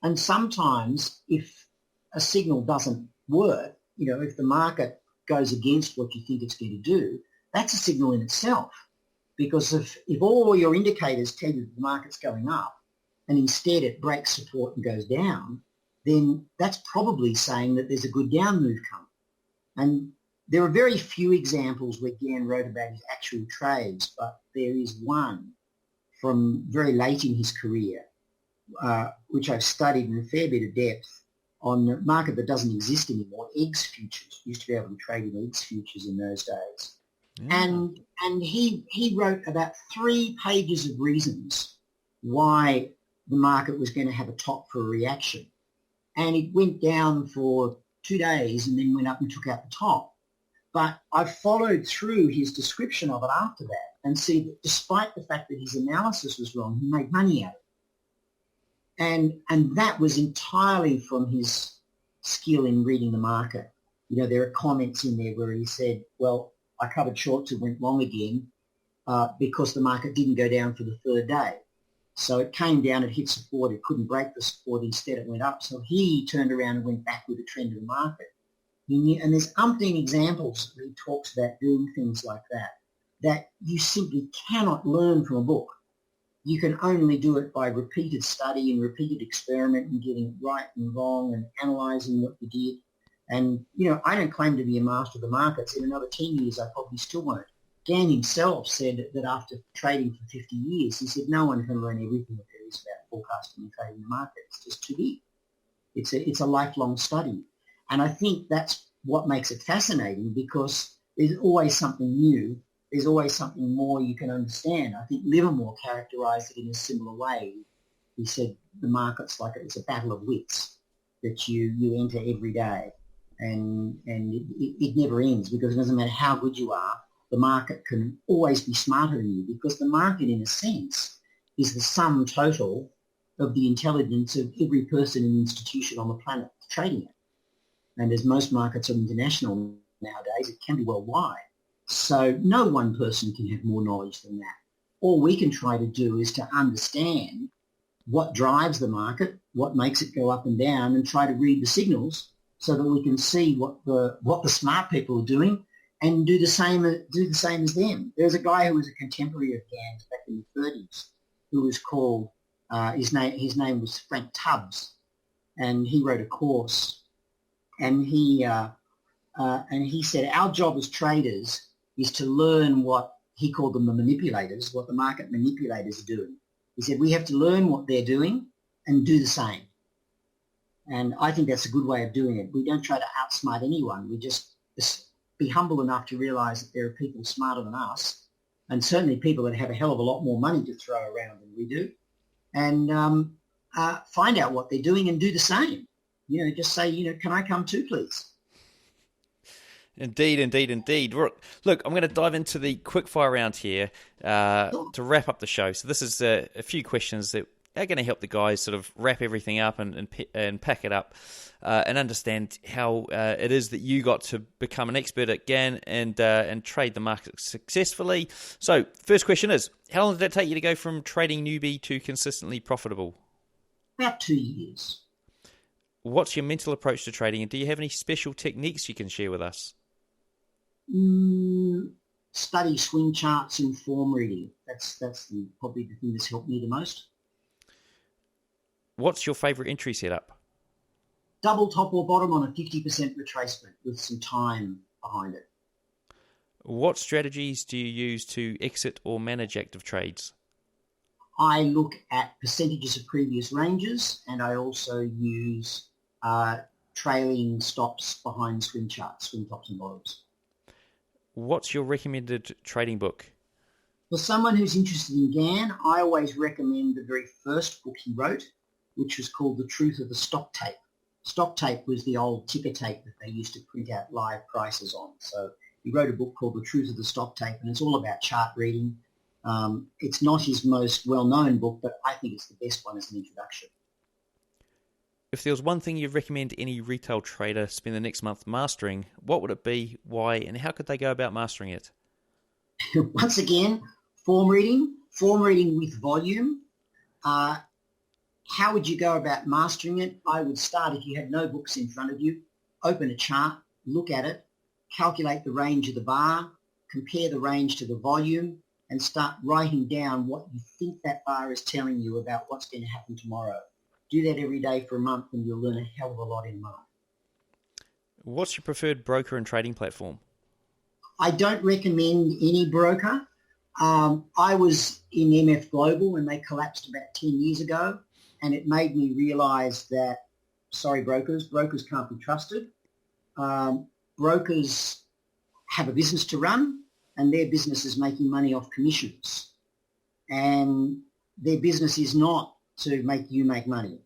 And sometimes if a signal doesn't work, if the market goes against what you think it's going to do, that's a signal in itself. Because if all your indicators tell you that the market's going up and instead it breaks support and goes down, then that's probably saying that there's a good down move coming. And there are very few examples where Gann wrote about his actual trades, but there is one from very late in his career which I've studied in a fair bit of depth, on a market that doesn't exist anymore, eggs futures. You used to be able to trade in eggs futures in those days. And he wrote about 3 pages of reasons why the market was going to have a top for a reaction. And it went down for 2 days and then went up and took out the top. But I followed through his description of it after that and see that despite the fact that his analysis was wrong, he made money out of it. And that was entirely from his skill in reading the market. You know, there are comments in there where he said, well, I covered shorts and went long again because the market didn't go down for the 3rd day. So it came down, it hit support, it couldn't break the support, instead it went up. So he turned around and went back with the trend of the market. And there's umpteen examples where he talks about doing things like that you simply cannot learn from a book. You can only do it by repeated study and repeated experiment and getting it right and wrong and analysing what you did. And, you know, I don't claim to be a master of the markets. In another 10 years, I probably still won't. Gann himself said that after trading for 50 years, he said no one can learn everything that there is about forecasting and trading the market. It's just too big. It's a lifelong study. And I think that's what makes it fascinating, because there's always something new. There's always something more you can understand. I think Livermore characterised it in a similar way. He said the market's like it's a battle of wits that you enter every day. And it never ends, because it doesn't matter how good you are, the market can always be smarter than you, because the market, in a sense, is the sum total of the intelligence of every person and institution on the planet trading it. And as most markets are international nowadays, it can be worldwide. So no one person can have more knowledge than that. All we can try to do is to understand what drives the market, what makes it go up and down, and try to read the signals so that we can see what the smart people are doing and do the same as them. There's a guy who was a contemporary of Gann's back in the 30s who was called, his name was Frank Tubbs, and he wrote a course, and he said our job as traders is to learn what he called them the manipulators, what the market manipulators are doing. He said we have to learn what they're doing and do the same. And I think that's a good way of doing it. We don't try to outsmart anyone. We just be humble enough to realise that there are people smarter than us, and certainly people that have a hell of a lot more money to throw around than we do, and find out what they're doing and do the same. You know, just say, you know, can I come too, please? Indeed. Look, I'm going to dive into the quickfire round here to wrap up the show. So this is a few questions that are going to help the guys sort of wrap everything up and pack it up and understand how it is that you got to become an expert at Gann and trade the market successfully. So first question is, how long did it take you to go from trading newbie to consistently profitable? About 2 years. What's your mental approach to trading, and do you have any special techniques you can share with us? Study swing charts and form reading. That's probably the thing that's helped me the most. What's your favourite entry setup? Double top or bottom on a 50% retracement with some time behind it. What strategies do you use to exit or manage active trades? I look at percentages of previous ranges, and I also use trailing stops behind swing charts, swing tops and bottoms. What's your recommended trading book? For someone who's interested in Gann, I always recommend the very first book he wrote, which was called The Truth of the Stock Tape. Stock tape was the old ticker tape that they used to print out live prices on. So he wrote a book called The Truth of the Stock Tape, and it's all about chart reading. It's not his most well-known book, but I think it's the best one as an introduction. If there was one thing you'd recommend any retail trader spend the next month mastering, what would it be, why, and how could they go about mastering it? Once again, form reading with volume. How would you go about mastering it? I would start, if you had no books in front of you, open a chart, look at it, calculate the range of the bar, compare the range to the volume, and start writing down what you think that bar is telling you about what's going to happen tomorrow. Do that every day for a month and you'll learn a hell of a lot in a month. What's your preferred broker and trading platform? I don't recommend any broker. I was in MF Global when they collapsed about 10 years ago, and it made me realize that, sorry, brokers can't be trusted. Brokers have a business to run, and their business is making money off commissions. And their business is not to make you make money.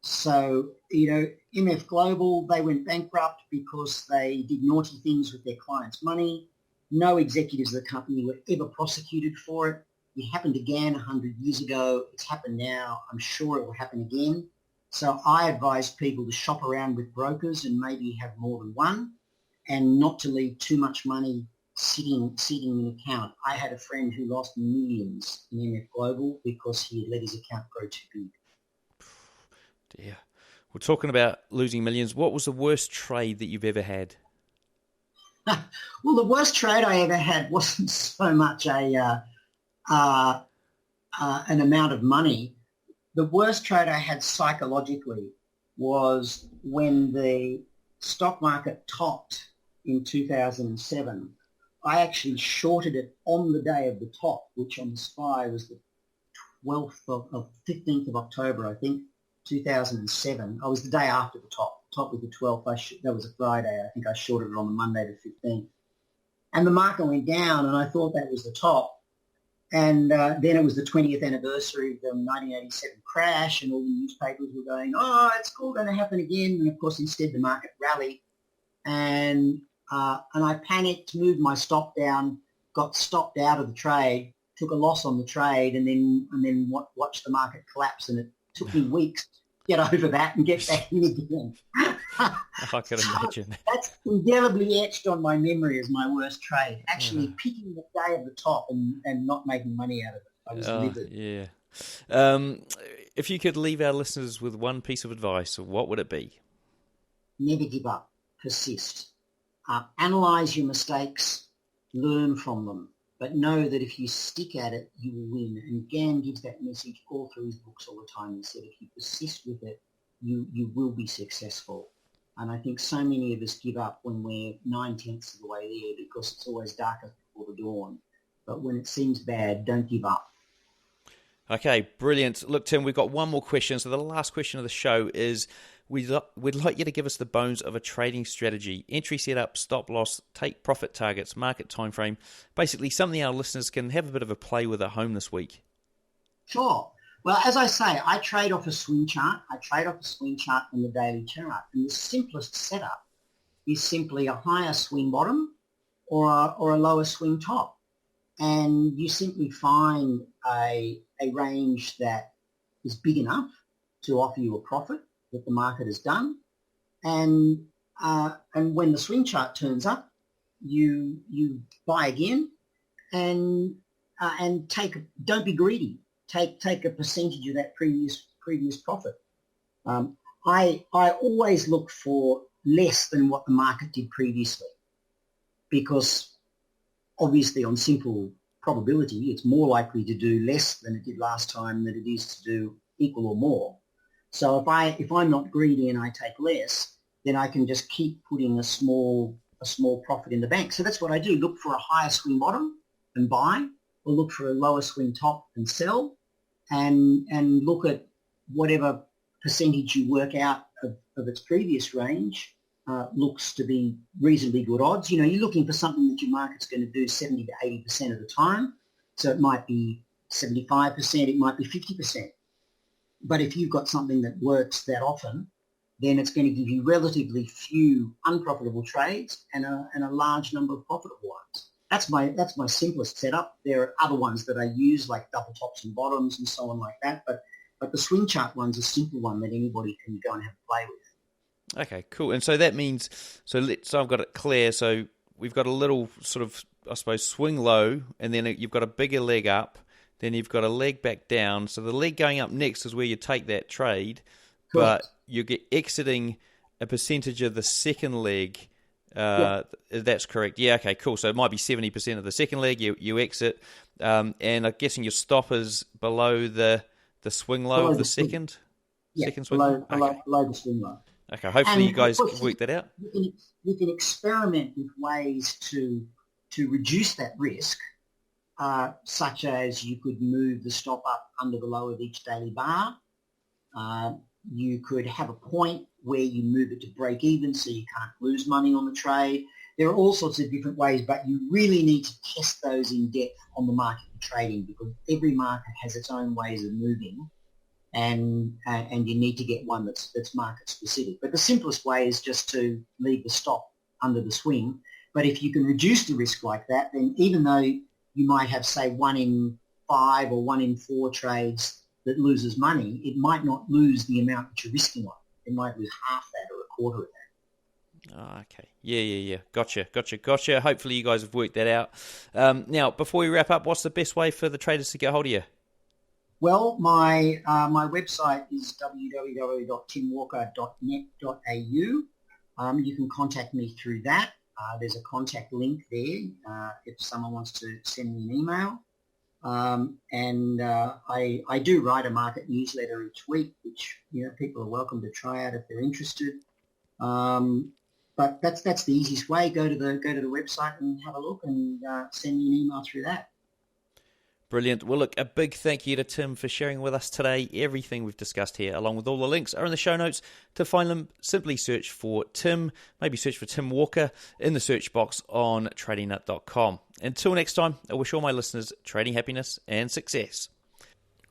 So, MF Global, they went bankrupt because they did naughty things with their clients' money. No executives of the company were ever prosecuted for it. It happened again 100 years ago. It's happened now. I'm sure it will happen again. So I advise people to shop around with brokers and maybe have more than one, and not to leave too much money sitting in an account. I had a friend who lost millions in MF Global because he had let his account grow too big. Dear. We're talking about losing millions. What was the worst trade that you've ever had? Well, the worst trade I ever had wasn't so much an amount of money. The worst trade I had psychologically was when the stock market topped in 2007. I actually shorted it on the day of the top, which on the SPY was the 15th of October, I think, 2007. I was the day after the top. Top was the 12th. That was a Friday. I think I shorted it on the Monday the 15th. And the market went down, and I thought that was the top. And then it was the 20th anniversary of the 1987 crash, and all the newspapers were going, oh, it's all going to happen again. And, of course, instead the market rallied. And I panicked, moved my stop down, got stopped out of the trade, took a loss on the trade, and then watched the market collapse. And it took me weeks to get over that and get back in again. I can imagine. That's indelibly etched on my memory as my worst trade. Actually picking the day of the top and not making money out of it. I was livid. Yeah. If you could leave our listeners with one piece of advice, what would it be? Never give up. Persist. Analyze your mistakes. Learn from them. But know that if you stick at it, you will win. And Gann gives that message all through his books all the time. He said, if you persist with it, you will be successful. And I think so many of us give up when we're 9/10 of the way there because it's always darkest before the dawn. But when it seems bad, don't give up. Okay, brilliant. Look, Tim, we've got one more question. So the last question of the show is, we'd like you to give us the bones of a trading strategy: entry setup, stop loss, take profit targets, market time frame. Basically, something our listeners can have a bit of a play with at home this week. Sure. Well, as I say, I trade off a swing chart. I trade off a swing chart on the daily chart. And the simplest setup is simply a higher swing bottom or a lower swing top. And you simply find a range that is big enough to offer you a profit that the market has done. And when the swing chart turns up, you buy again and don't be greedy. Take a percentage of that previous profit. I always look for less than what the market did previously, because obviously on simple probability, it's more likely to do less than it did last time than it is to do equal or more. So if I'm not greedy and I take less, then I can just keep putting a small profit in the bank. So that's what I do. Look for a higher swing bottom and buy, or look for a lower swing top and sell, and look at whatever percentage you work out of its previous range looks to be reasonably good odds. You're looking for something that your market's going to do 70 to 80% of the time. So it might be 75%, it might be 50%. But if you've got something that works that often, then it's going to give you relatively few unprofitable trades and a large number of profitable ones. That's my simplest setup. There are other ones that I use, like double tops and bottoms and so on like that. But the swing chart one's a simple one that anybody can go and have a play with. Okay, cool. And so that means, so I've got it clear. So we've got a little sort of, I suppose, swing low, and then you've got a bigger leg up, then you've got a leg back down. So the leg going up next is where you take that trade, Correct. But you get exiting a percentage of the second leg. That's correct. Yeah, okay, cool. So it might be 70% of the second leg you exit, and I'm guessing your stop is below the swing low of the second? Second swing below the swing low. Okay, hopefully you guys can work that out. You can experiment with ways to reduce that risk, such as you could move the stop up under the low of each daily bar, You could have a point where you move it to break even so you can't lose money on the trade. There are all sorts of different ways, but you really need to test those in depth on the market and trading, because every market has its own ways of moving, and you need to get one that's market specific. But the simplest way is just to leave the stop under the swing. But if you can reduce the risk like that, then even though you might have, say, 1 in 5 or 1 in 4 trades that loses money, it might not lose the amount that you're risking on. It might lose half that or a quarter of that. Oh, okay. Yeah. Gotcha. Hopefully you guys have worked that out. Now, before we wrap up, what's the best way for the traders to get hold of you? Well, my website is www.timwalker.net.au. You can contact me through that. There's a contact link there if someone wants to send me an email. I do write a market newsletter each week, which people are welcome to try out if they're interested. But that's the easiest way. Go to the website and have a look, and send me an email through that. Brilliant. Well, look, a big thank you to Tim for sharing with us today. Everything we've discussed here, along with all the links, are in the show notes. To find them, simply search for Tim, maybe search for Tim Walker in the search box on TradingNut.com. Until next time, I wish all my listeners trading happiness and success.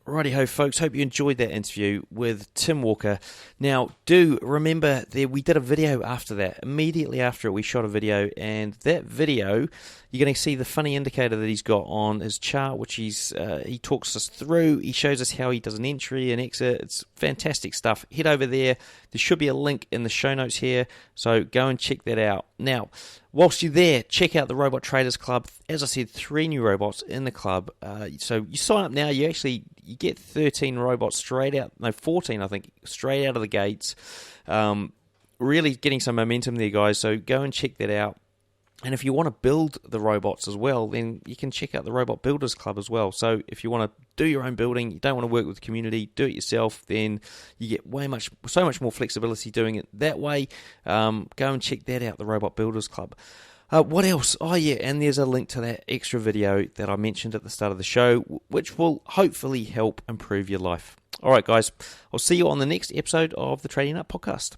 Righty-ho, folks. Hope you enjoyed that interview with Tim Walker. Now, do remember that we did a video after that. Immediately after it, we shot a video, and that video, you're going to see the funny indicator that he's got on his chart, which he talks us through. He shows us how he does an entry and exit. It's fantastic stuff. Head over there. There should be a link in the show notes here, so go and check that out. Now, whilst you're there, check out the Robot Traders Club. As I said, 3 new robots in the club. So you sign up now, you get 13 robots 14 I think, straight out of the gates. Really getting some momentum there, guys, so go and check that out. And if you want to build the robots as well, then you can check out the Robot Builders Club as well. So if you want to do your own building, you don't want to work with the community, do it yourself, then you get so much more flexibility doing it that way. Go and check that out, the Robot Builders Club. What else? Oh, yeah, and there's a link to that extra video that I mentioned at the start of the show, which will hopefully help improve your life. All right, guys, I'll see you on the next episode of the Trading Nut podcast.